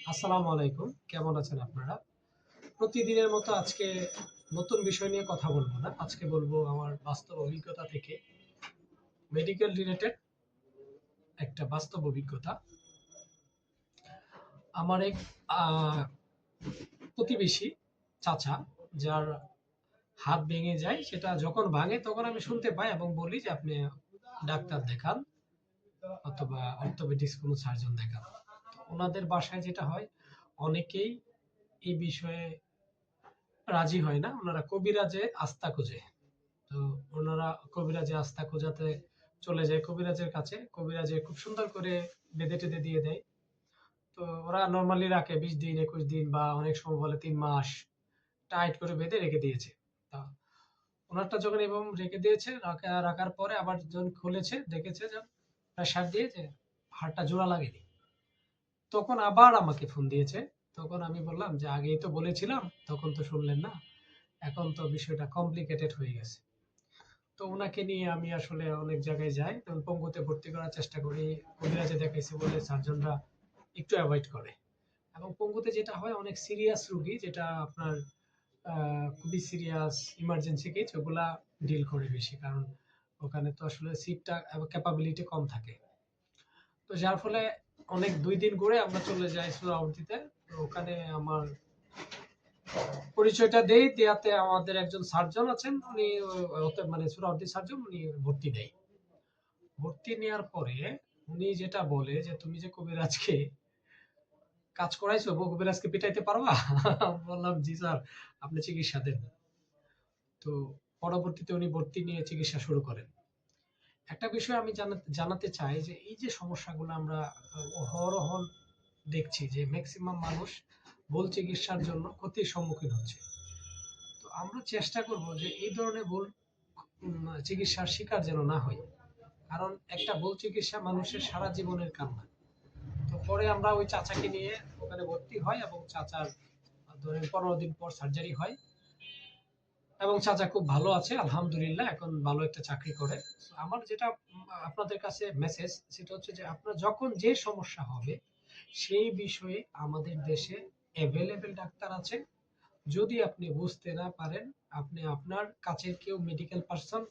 আসসালামু আলাইকুম। কেমন আছেন আপনারা? প্রতিদিনের মতো আজকে নতুন বিষয় নিয়ে কথা বলব না। আজকে বলবো আমার বাস্তব অভিজ্ঞতা থেকে মেডিকেল রিলেটেড একটা বাস্তব অভিজ্ঞতা। আমার এক আ প্রতিবেশী চাচা যার হাত ভেঙে যায়, সেটা যখন ভাঙে তখন আমি শুনতে পাই এবং বলি যে, "আপনি ডাক্তার দেখান অথবা অর্থোপেডিক্স কোনো সার্জন দেখান।" তো উনাদের বাসায় যেটা হয়, অনেকেই এই বিষয়ে রাজি হয় না। উনারা কবিরাজে আস্থা খোঁজে। তো ওনারা কবিরাজে আস্থা খোঁজাতে চলে যায় কবিরাজের কাছে। কবিরাজে খুব সুন্দর করে বেঁধে-টেঁধে দিয়ে দেয়। তো ওরা নরমালি রাখে ২০ দিন, ২১ দিন বা অনেক সময় বলে ৩ মাস টাইট করে বেঁধে রেখে দিয়েছে। তা ওনারটা যখন এরকম রেখে দিয়েছে, রাখার পরে আবার যখন খুলেছে দেখেছে যে প্রেসার দিয়ে যে হাড়টা জোড়া লাগেনি। তখন আবার আমাকে ফোন দিয়েছে। তখন আমি বললাম যে, "আগেই তো বলেছিলাম, তখন তো শুনলেন না। এখন তো বিষয়টা কমপ্লিকেটেড হয়ে গেছে।" তো উনাকে নিয়ে আমি আসলে অনেক জায়গায় যাই। তখন পঙ্গুতে ভর্তি করার চেষ্টা করি। কবিরাজে দেখাইছি বলে সার্জনরা একটু এভয়েড করে। এবং পঙ্গুতে যেটা হয়, অনেক সিরিয়াস রোগী যেটা আপনার আ খুবই সিরিয়াস ইমার্জেন্সি কেস ওগুলা ডিল করে বেশি। কারণ ওখানে তো আসলে সিটটা ক্যাপাবিলিটি কম থাকে। তো যার ফলে অনেক ২ দিন ঘুরে আমরা চলে যাই সোহরাওয়ার্দীতে। তো ওখানে আমার পরিচয়টা দেই। দেয়াতে আমাদের একজন সার্জন আছেন। উনি মানে সোহরাওয়ার্দী সার্জন, উনি ভর্তি নেয়। ভর্তি নেয়ার পরে উনি যেটা বলে যে, "তুমি যে কবিরাজকে কাজ করাইছো, কবিরাজকে পিটাইতে পারবা?" বললাম, "জি স্যার, আপনি চিকিৎসা দেন।" তো পরবর্তীতে উনি ভর্তি নিয়ে চিকিৎসা শুরু করেন। একটা বিষয় আমি জানাতে চাই যে, এই যে সমস্যাগুলো আমরা অহরহ দেখছি যে মেক্সিমাম মানুষ ভুল চিকিৎসার জন্য ক্ষতির সম্মুখীন হচ্ছে। তো আমরা চেষ্টা করব যে এই ধরনের ভুল চিকিৎসার শিকার যেন না হই। কারণ একটা ভুল চিকিৎসা মানুষের সারা জীবনের কান্না। তো পরে আমরা ওই চাচাকে নিয়ে ওখানে ভর্তি হই এবং চাচার ধরেন ১৫ দিন পর সার্জারি হয় এবং চাচা খুব ভালো আছে আলহামদুলিল্লাহ। এখন ভালো একটা চাকরি করে। আমার যেটা আপনাদের কাছে মেসেজ, সেটা হচ্ছে যে আপনার যখন যে সমস্যা হবে সেই বিষয়ে আমাদের দেশে এভেইলেবল ডাক্তার আছে। যদি আপনি বুঝতে না পারেন, আপনি আপনার কাছের কেউ মেডিকেল পারসন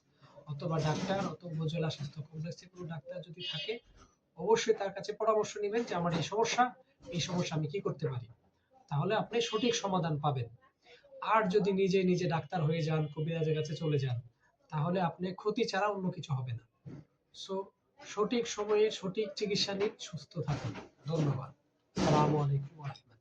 অথবা ডাক্তার অথবা উপজেলা স্বাস্থ্য কমপ্লেক্সে কোনো ডাক্তার যদি থাকে, অবশ্যই তার কাছে পরামর্শ নিবেন যে আমার এই সমস্যা, এই সমস্যা আমি কি করতে পারি? তাহলে আপনি সঠিক সমাধান পাবেন। আর যদি নিজে, নিজে ডাক্তার হয়ে যান, কবিরাজের কাছে চলে যান, তাহলে আপনি ক্ষতি ছাড়া অন্য কিছু হবে না। সো সঠিক সময়ে সঠিক চিকিৎসা নিন, সুস্থ থাকুন। ধন্যবাদ। আসসালামু আলাইকুম ওয়া রাহমাতুল্লাহ।